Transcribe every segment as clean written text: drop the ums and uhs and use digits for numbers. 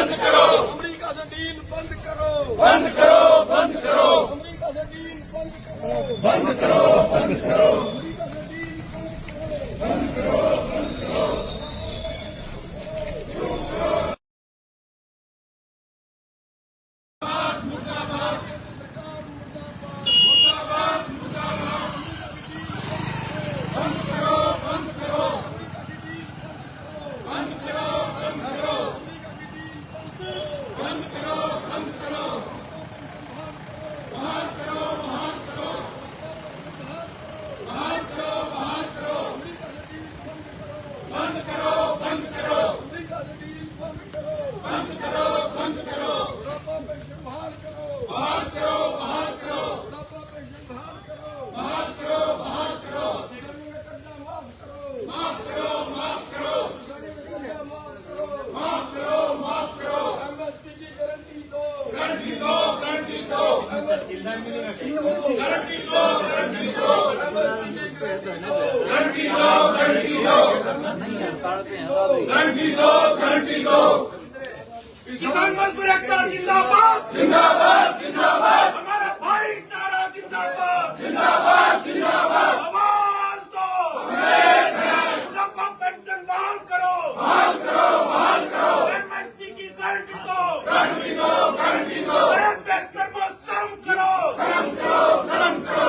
बंद करो, अमेरिका से डील बंद करो, बंद करो, बंद करो, अमेरिका से डील बंद करो, बंद करो, बंद करो, अमेरिका से डील बंद करो। किसान मजदूर एकता जिंदाबाद, जिंदाबाद, जिंदाबाद, हमारा भाईचारा जिंदाबाद, जिंदाबाद, जिंदाबाद, आवाज दो, बुढ़ापा पेंशन बहाल करो, बहाल करो, बहाल करो, एमएसपी की गारंटी दो, गारंटी दो, गारंटी दो, शर्म शर्म करो, शर्म करो, शर्म करो,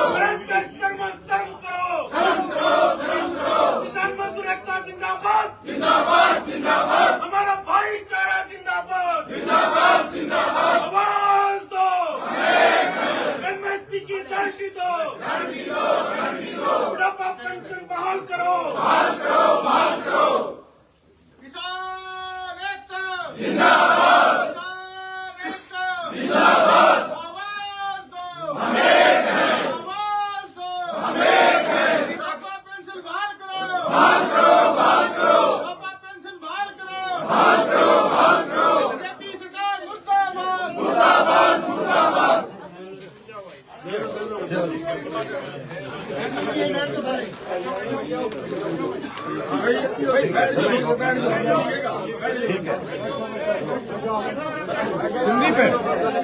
शर्म शर्म करो, शर्म करो, शर्म करो, किसान मजदूर एकता जिंदाबाद, जिंदाबाद, जिंदाबाद, हमारा भाईचारा जिंदाबाद, जिंदाबाद, जिंदाबाद, आवाज दो, एमएसपी की गारंटी दो, गारंटी दो, गारंटी दो, बुढ़ापा पेंशन बहाल करो, बहाल करो, बहाल करो, किसान एकता जिंदाबाद, किसान एकता जिंदाबाद, आवाज दो, आवाज दो, बुढ़ापा पेंशन बहाल करो, बहाल करो, बहाल करो, बुढ़ापा पेंशन बहाल करो, बहाल करो, बहाल करो, बीजेपी सरकार मुर्दाबाद, मुर्दाबाद, मुर्दाबाद।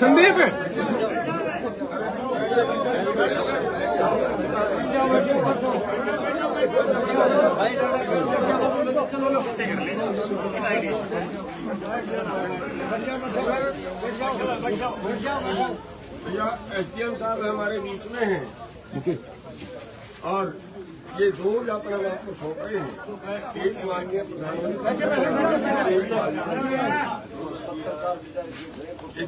संदीप भैया एसडीएम साहब हमारे बीच में हैं और ये दो ज्ञापन हम आपको सौंप रहे हैं। एक माननीय प्रधानमंत्री, एक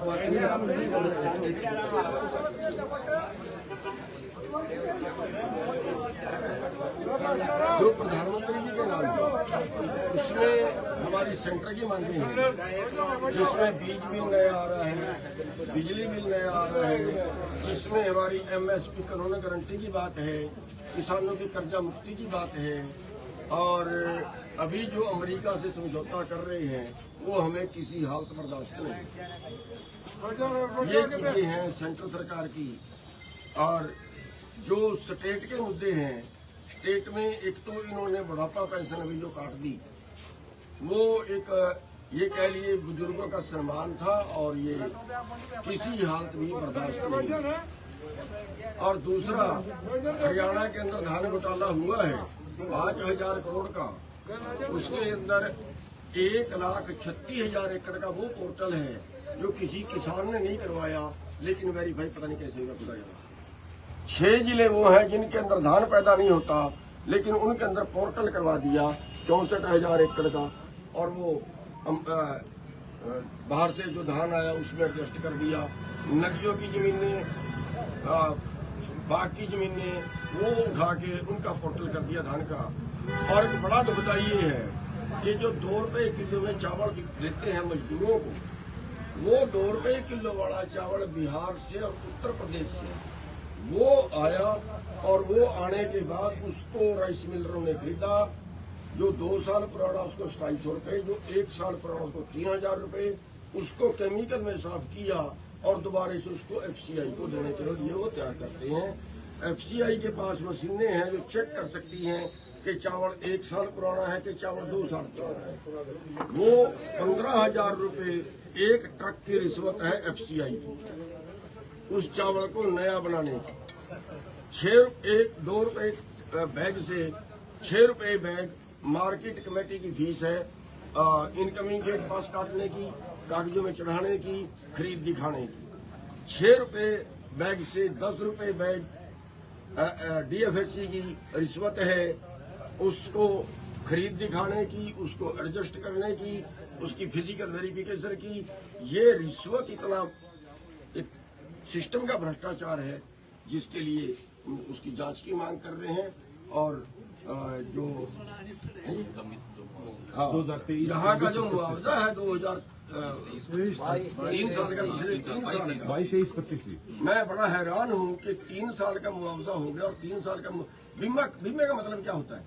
जो प्रधानमंत्री जी के नाम है उसमें हमारी सेंटर की मांगे हैं, जिसमें बीज बिल नया आ रहा है, बिजली बिल नया आ रहा है, जिसमें हमारी एमएसपी कानून गारंटी की बात है, किसानों की कर्जा मुक्ति की बात है, और अभी जो अमेरिका से समझौता कर रहे हैं वो हमें किसी हालत बर्दाश्त नहीं। ये चीजें हैं सेंट्रल सरकार की। और जो स्टेट के मुद्दे हैं, स्टेट में एक तो इन्होंने बुढ़ापा पेंशन अभी जो काट दी, वो एक ये कह लिए बुजुर्गों का सम्मान था और ये किसी हालत में बर्दाश्त नहीं। और दूसरा, हरियाणा के अंदर धान घोटाला हुआ है 5,000 करोड़ का, उसके अंदर 1,36,000 एकड़ का वो पोर्टल है जो किसी किसान ने नहीं करवाया, लेकिन वेरीफाई पता नहीं कैसे होगा खुदा जाना। 6 जिले वो हैं जिनके अंदर धान पैदा नहीं होता, लेकिन उनके अंदर पोर्टल करवा दिया 64,000 एकड़ का, और वो बाहर से जो धान आया उसमें एडजस्ट कर दिया। नदियों की जमीनें, बाकी जमीनें वो उठा के उनका पोर्टल कर दिया धान का। और एक बड़ा दुविधा ये है, ये जो 2 रुपए किलो में चावल देते हैं मजदूरों को, वो 2 रुपए किलो वाला चावल बिहार से और उत्तर प्रदेश से वो आया, और वो आने के बाद उसको राइस मिलरों ने खरीदा। जो 2 साल पुराना उसको 250 रुपए, जो 1 साल पुराना उसको 3,000 रुपए, उसको केमिकल में साफ किया और दोबारा से उसको एफसीआई को देने के लिए वो तैयार करते हैं। एफसीआई के पास मशीनें हैं जो चेक कर सकती हैं कि चावल 1 साल पुराना है कि चावल 2 साल पुराना है। वो 15,000 रुपए 1 ट्रक की रिश्वत है FCI की, उस चावल को नया बनाने की। 2 रुपए बैग से 6 रुपए बैग मार्केट कमेटी की फीस है। इनकमिंग गेट पास काटने की, कागजों में चढ़ाने की, खरीद दिखाने की। 6 रुपए बैग से 10 रुपए बैग DFSC की रिश्वत है, उसको खरीद दिखाने की, उसको एडजस्ट करने की, उसकी फिजिकल वेरिफिकेशन की। ये रिश्वत इतना एक सिस्टम का भ्रष्टाचार है जिसके लिए उसकी जांच की मांग कर रहे हैं। और जो यहाँ का जो मुआवजा है 2023 साल का, पिछले 3 साल का 22-23-25 मैं बड़ा हैरान हूँ कि 3 साल का मुआवजा हो गया और 3 साल का बीमे का मतलब क्या होता है?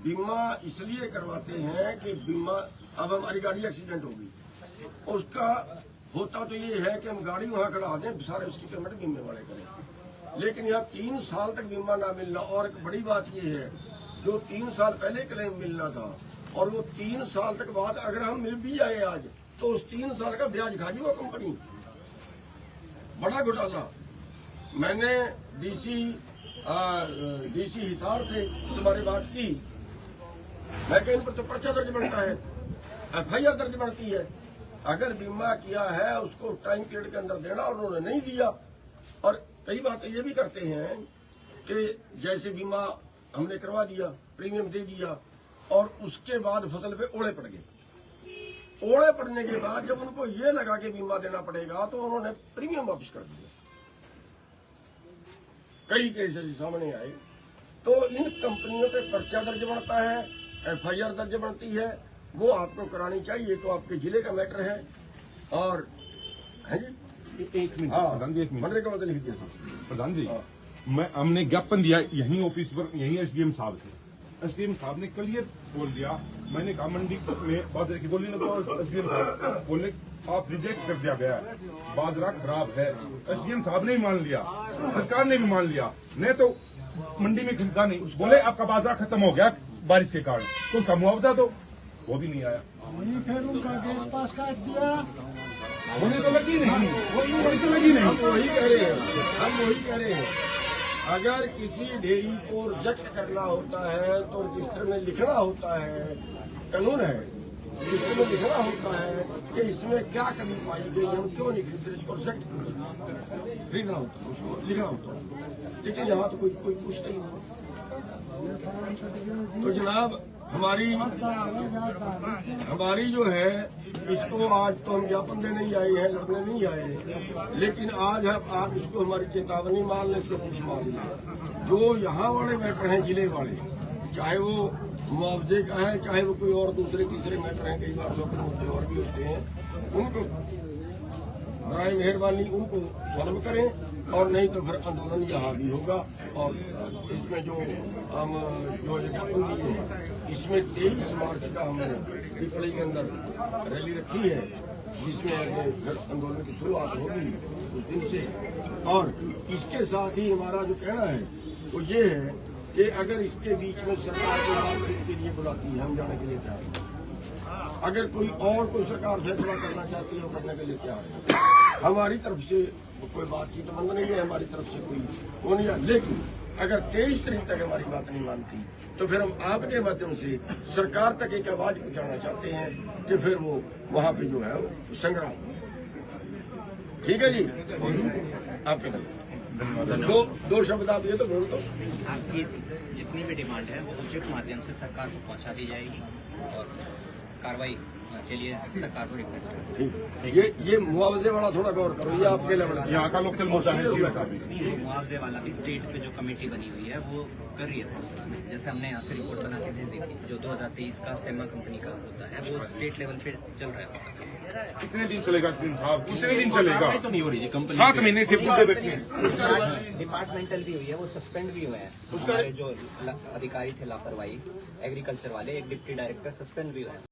बीमा इसलिए करवाते हैं कि बीमा, अब हमारी गाड़ी एक्सीडेंट होगी, उसका होता तो ये है कि हम गाड़ी वहाँ खड़ा दें, सारे उसकी पेमेंट बीमे वाले करें। लेकिन यहाँ 3 साल तक बीमा ना मिलना, और एक बड़ी बात ये है, जो 3 साल पहले क्लेम मिलना था और वो 3 साल तक बाद अगर हम मिल भी जाए आज, तो उस 3 साल का ब्याज खागी वो कंपनी। बड़ा घोटाला। मैंने डीसी हिसार से इस बारे बात की। मैं कहीं पर तो पर्चा दर्ज बनता है, FIR दर्ज बनती है। अगर बीमा किया है उसको टाइम पीरियड के अंदर देना, और उन्होंने नहीं दिया। और कई बातें ये भी करते हैं कि जैसे बीमा हमने करवा दिया, प्रीमियम दे दिया, और उसके बाद फसल पे ओले पड़ गए। ओले पड़ने के बाद जब उनको ये लगा कि बीमा देना पड़ेगा, तो उन्होंने प्रीमियम वापस कर दिया। कई केस ऐसे सामने आए। तो इन कंपनियों पे पर्चा दर्ज बनता है, FIR दर्ज बनती है, वो आपको करानी चाहिए। तो आपके जिले का मैटर है। और है जी, 1 मिनट हाँ, प्रधान जी, 1 मिनट मनरेगा का मतलब लिख दिया था प्रधान जी। हमने ज्ञापन दिया यहीं ऑफिस पर, यहीं SDM साहब थे। SDM साहब ने कल ये बोल दिया, मैंने कहा मंडी में बाजरे की बोली ना, तो SDM साहब बोले आप रिजेक्ट कर दिया गया है, बाजरा खराब है। SDM साहब ने भी मान लिया, सरकार ने भी मान लिया, नहीं तो मंडी में खरीदा नहीं। बोले आपका बाजरा खत्म हो गया बारिश के कारण, तो उसका मुआवजा दो, वो भी नहीं आया। फिर उनका गेट पास काट दिया, होने तो लगी नहीं, वो तो लगी नहीं। वही कह रहे हैं, हम वही कह रहे हैं। अगर किसी डेयरी को रिजेक्ट करना होता है तो रजिस्टर में लिखना होता है, कानून है, रजिस्टर में लिखना होता है कि इसमें क्या कमी पाई गई, हम क्यों नहीं खरीदते, इसको रिजेक्ट खरीदना होता है, उसको लिखना होता है। लेकिन यहाँ तो कोई पूछता ही नहीं। तो जनाब हमारी जो है, इसको आज तो हम ज्ञापन देने ही आए हैं, लड़ने नहीं आए। लेकिन आज आप इसको हमारी चेतावनी मान लें, इसको कुछ मान लें। जो यहाँ वाले मैटर हैं, जिले वाले, चाहे वो मुआवजे का है, चाहे वो कोई और दूसरे तीसरे मैटर हैं, कई बार लोकल मुद्दे और भी होते हैं, उनको बराए मेहरबानी उनको सॉल्व करें। और नहीं तो फिर आंदोलन यहाँ भी होगा। और इसमें जो हम ज्ञापन दिए हैं, इसमें 23 मार्च का हमने पिपली के अंदर रैली रखी है, जिसमें आगे फिर आंदोलन की शुरुआत होगी उस दिन से। और इसके साथ ही हमारा जो कहना है वो ये है कि अगर इसके बीच में सरकार को बातचीत के लिए बुलाती है, हम जाने के लिए तैयार हैं। अगर कोई सरकार फैसला करना चाहती है, वो करने के लिए तैयार है। हमारी तरफ से कोई बातचीत बंद नहीं है, हमारी तरफ से कोई वो नहीं है। लेकिन अगर 23 तारीख तक हमारी बात नहीं मानती, तो फिर हम आपके माध्यम से सरकार तक एक आवाज पहुंचाना चाहते हैं कि फिर वो वहां पे जो है वो संग्राम। ठीक है जी, आपके धन्यवाद। दो शब्द आप ये तो बोल दो। आपकी जितनी भी डिमांड है वो उचित माध्यम से सरकार को पहुंचा दी जाएगी और कार्रवाई के लिए सरकार को रिक्वेस्ट करें। ये मुआवजे वाला थोड़ा गौर करो, ये आपके लेवल यहाँ का लोकल मुद्दा है। मुआवजे वाला भी स्टेट पे जो कमेटी बनी हुई है वो कर रही है प्रोसेस में। जैसे हमने यहाँ से रिपोर्ट बना के भेज दी थी, जो 2023 का सेमा कंपनी का होता है वो स्टेट लेवल पे चल रहा है। कितने दिन चलेगा साहब? कितने दिन चलेगा? तो नहीं हो रही कंपनी 7 महीने से पूछे बैठे हैं। डिपार्टमेंटल भी हुई है, वो सस्पेंड भी हुए हैं। हमारे जो अधिकारी थे लापरवाही एग्रीकल्चर वाले, एक डिप्टी डायरेक्टर सस्पेंड भी हुए हैं।